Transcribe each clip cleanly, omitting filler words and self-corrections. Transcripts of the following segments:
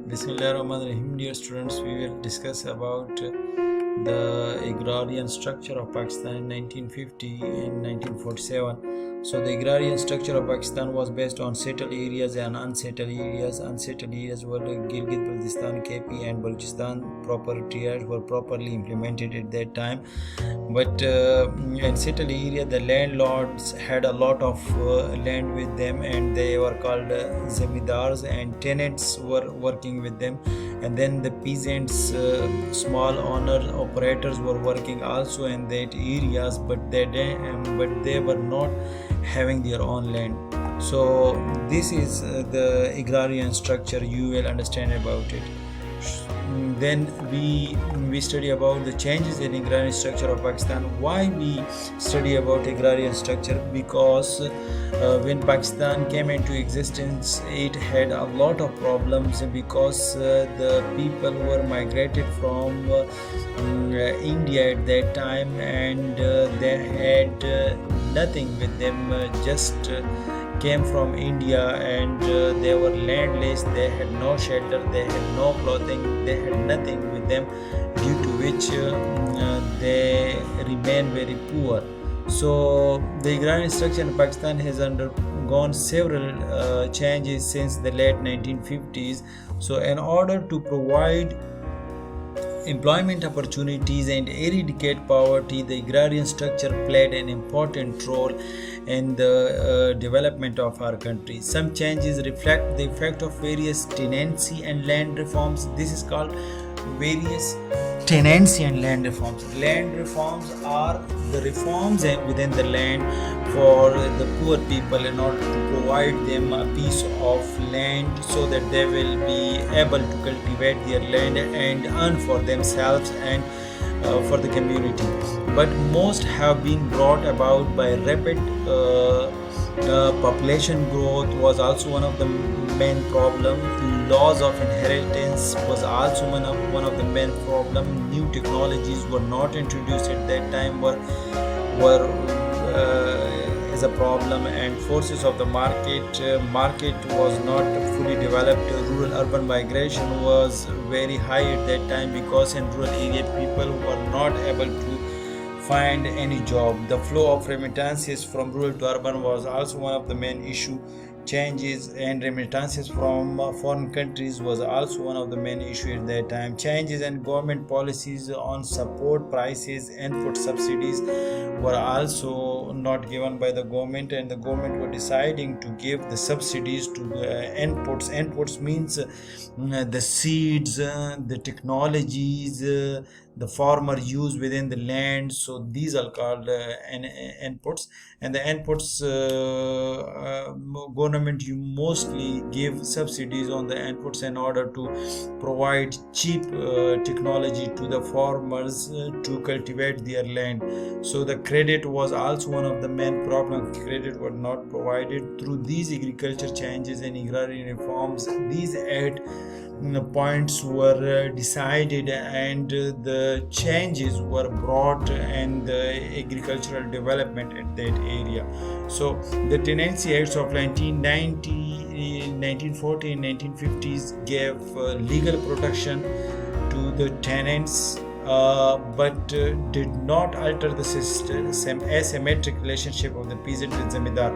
Bismillahirrahmanirrahim. Dear students, we will discuss about the agrarian structure of Pakistan in 1950 and 1947. So the agrarian structure of Pakistan was based on settled areas and unsettled areas. Unsettled areas were Gilgit, Baltistan, KP and Balochistan. Proper tiers were properly implemented at that time. But in settled area, the landlords had a lot of land with them, and they were called zamindars, and tenants were working with them. And then the peasants, small owner operators were working also in that areas, but they were not having their own land. So this is the agrarian structure. You will understand about it. Then we study about the changes in agrarian structure of Pakistan. Why we study about agrarian structure? Because when Pakistan came into existence, it had a lot of problems because the people were migrated from India at that time, and they had nothing with them, just came from India, and they were landless. They had no shelter, they had no clothing, they had nothing with them, due to which they remain very poor. So the agrarian structure in Pakistan has undergone several changes since the late 1950s. So in order to provide employment opportunities and eradicate poverty, the agrarian structure played an important role in the development of our country. Some changes reflect the effect of various tenancy and land reforms. This is called various tenancy and land reforms. Land reforms are the reforms within the land for the poor people, in order to provide them a piece of land so that they will be able to cultivate their land and earn for themselves and for the community. But most have been brought about by rapid population growth was also one of the main problem. Laws of inheritance was also one of the main problem. New technologies were not introduced at that time, were is a problem, and forces of the market was not fully developed. Rural urban migration was very high at that time, because in rural area people were not able to find any job. The flow of remittances from rural to urban was also one of the main issue. Changes and remittances from foreign countries was also one of the main issues at that time. Changes in government policies on support prices, input subsidies were also not given by the government, and the government were deciding to give the subsidies to the inputs. Inputs means the seeds, the technologies, the farmer use within the land. So these are called inputs. And the inputs, government you mostly give subsidies on the inputs in order to provide cheap technology to the farmers to cultivate their land. So the credit was also one of the main problems. Credit were not provided. Through these agriculture changes and agrarian reforms, these 8 points were decided, and the changes were brought in the agricultural development at that area. So the tenancy acts of 1990, 1940 and 1950s gave legal protection to the tenants, but did not alter the system, asymmetric relationship of the peasant and zamindar.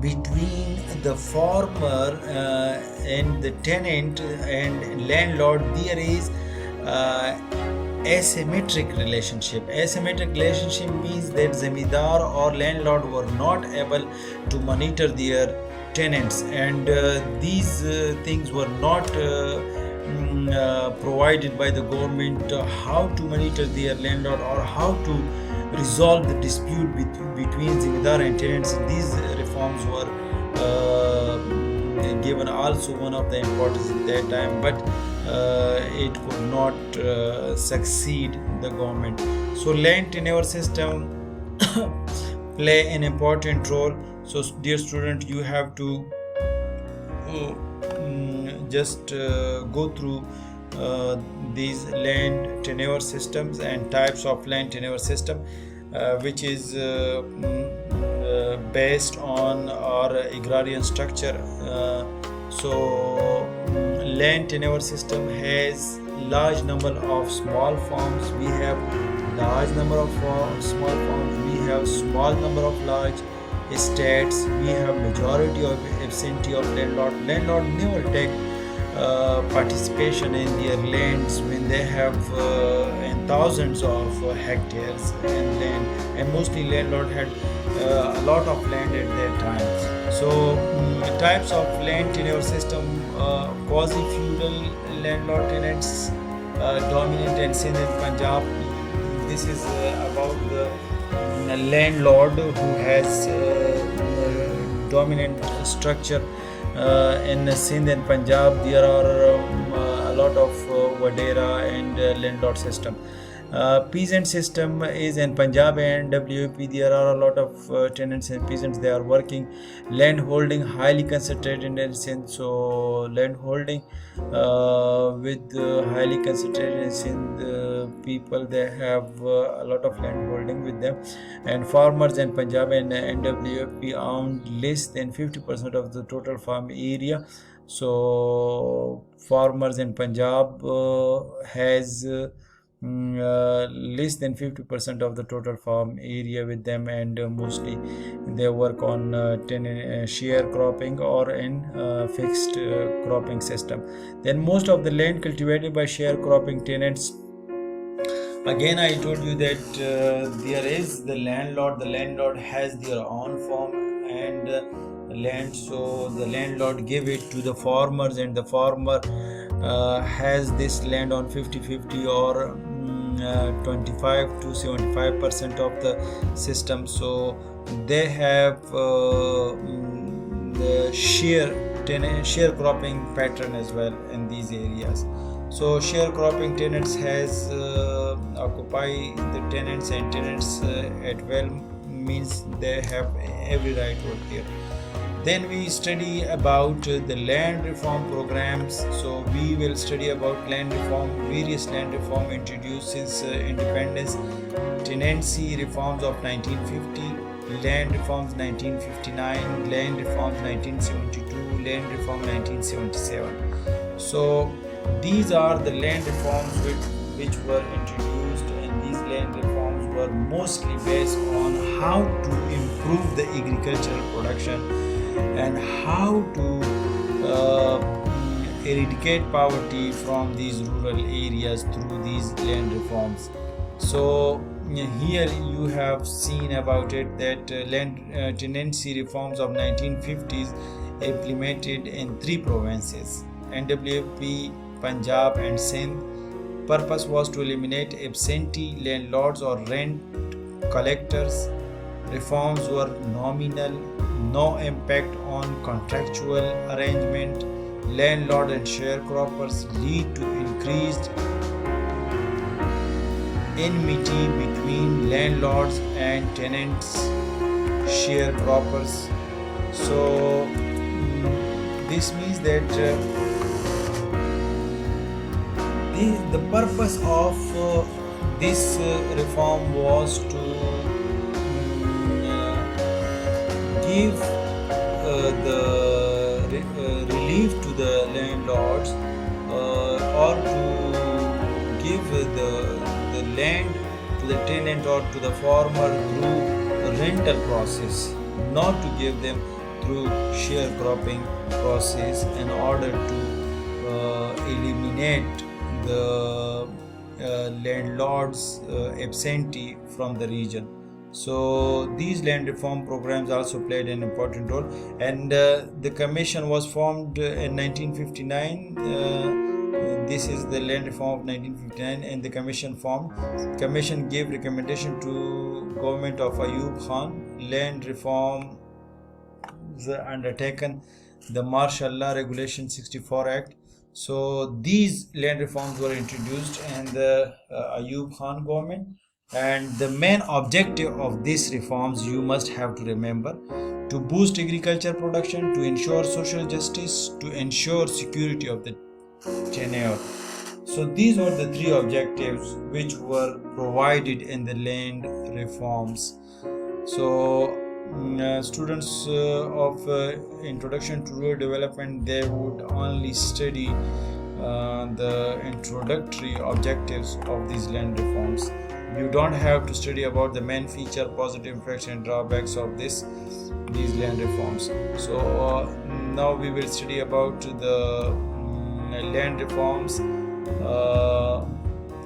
Between the farmer and the tenant and landlord, there is asymmetric relationship. Asymmetric relationship means that zamindar or landlord were not able to monitor their tenants, and these things were not provided by the government, how to monitor their landlord or how to resolve the dispute between zamindar and tenants. These reforms were given also one of the importance at that time, but it could not succeed the government. So land tenure system play an important role. So dear student, you have to just go through these land tenure systems and types of land tenure system, which is based on our agrarian structure. Land tenure system has large number of small farms. We have large number of small farms. We have small number of large estates. We have majority of absentee of landlord. Landlord never take participation in their lands when they have in thousands of hectares and land, and mostly landlord had a lot of land at that time. Types of land tenure system: quasi-feudal landlord tenants dominant in Sindh and Punjab. This is about the landlord who has dominant structure in Sindh and Punjab. There are a lot of Vadera and landlord system. Peasant system is in Punjab and WP. There are a lot of tenants and peasants. They are working. Land holding highly concentrated in Sindh. So land holding with highly concentrated in Sindh people, they have a lot of land holding with them. And farmers in Punjab and NWP own less than 50% of the total farm area. So farmers in Punjab has less than 50% of the total farm area with them, and mostly they work on sharecropping or in fixed cropping system. Then most of the land cultivated by sharecropping tenants. Again, I told you that there is the landlord has their own farm and land, so the landlord give it to the farmers, and the farmer has this land on 50-50 or 25 to 75% of the system. So they have the sharecropping pattern as well in these areas. So sharecropping tenants has occupy the tenants, and tenants at well means they have every right over here. Then we study about the land reform programs. So we will study about land reform, various land reform introduced since independence. Tenancy reforms of 1950, land reforms 1959, land reforms 1972, land reform 1977. So these are the land reforms which were introduced, and these land reforms were mostly based on how to improve the agricultural production and how to eradicate poverty from these rural areas through these land reforms. So here you have seen about it that land tenancy reforms of 1950s implemented in 3 provinces: NWP, Punjab and Sindh. Purpose was to eliminate absentee landlords or rent collectors. Reforms were nominal, no impact on contractual arrangement. Landlord and sharecroppers lead to increased enmity between landlords and tenants, sharecroppers. So this means that the purpose of this reform was to give the relief to the landlords or to give the land to the tenant or to the farmer through the rental process, not to give them through sharecropping process in order to eliminate the landlords absentee from the region. So these land reform programs also played an important role, and the commission was formed in 1959. This is the land reform of 1959, and the commission gave recommendation to government of Ayub Khan. Land reform undertaken, the Martial Law Regulation 64 Act. So these land reforms were introduced in the Ayub Khan government, and the main objective of these reforms, you must have to remember: to boost agriculture production, to ensure social justice, to ensure security of the tenure. So these were the 3 objectives which were provided in the land reforms. So students of introduction to rural development, they would only study the introductory objectives of these land reforms. You don't have to study about the main feature, positive effects and drawbacks of these land reforms. So now we will study about the land reforms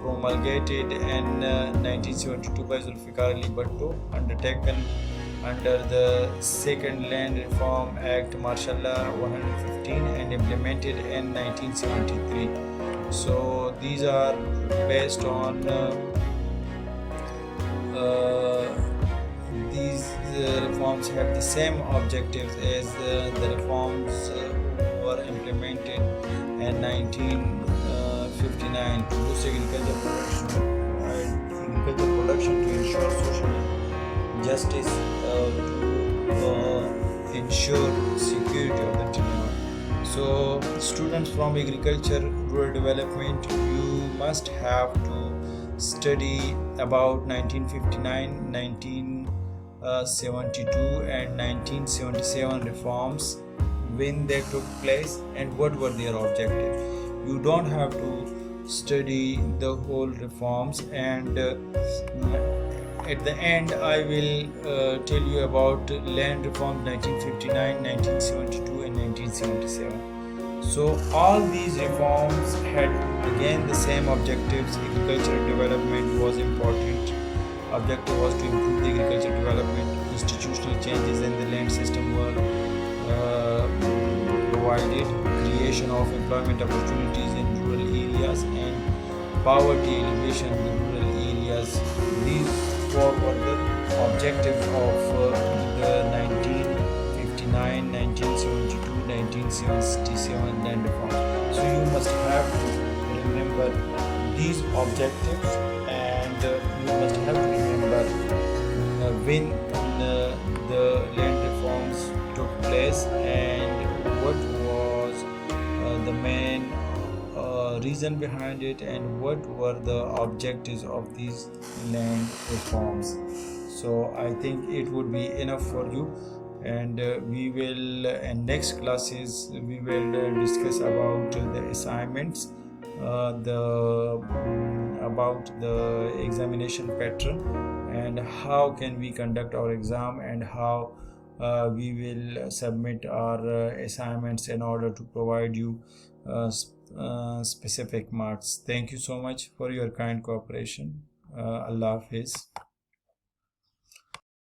promulgated in 1972 by Zulfikar Ali Bhutto, undertaken under the Second Land Reform Act Marshalla 115 and implemented in 1973. So these are based on these reforms have the same objectives as the reforms were implemented in 1959 to boost agriculture production to ensure social justice, to ensure security of the tenure. So students from agriculture, rural development, you must have to study about 1959, 1972 and 1977 reforms, when they took place and what were their objectives. You don't have to study the whole reforms, and at the end I will tell you about land reform 1959, 1972 and 1977. So all these reforms had again the same objectives. Agricultural development was important. Objective was to improve the agricultural development. Institutional changes in the land system were provided. Creation of employment opportunities in rural areas and poverty alleviation in the rural areas. These four were the objectives of the 1959, 1972, 1977 land reform. So you must have to remember these objectives, and you must have to remember when the land reforms took place and what was the main reason behind it and what were the objectives of these land reforms. So I think it would be enough for you, and we will in next classes we will discuss about the assignments, about the examination pattern, and how can we conduct our exam, and how we will submit our assignments in order to provide you specific marks. Thank you so much for your kind cooperation. Allah Hafiz.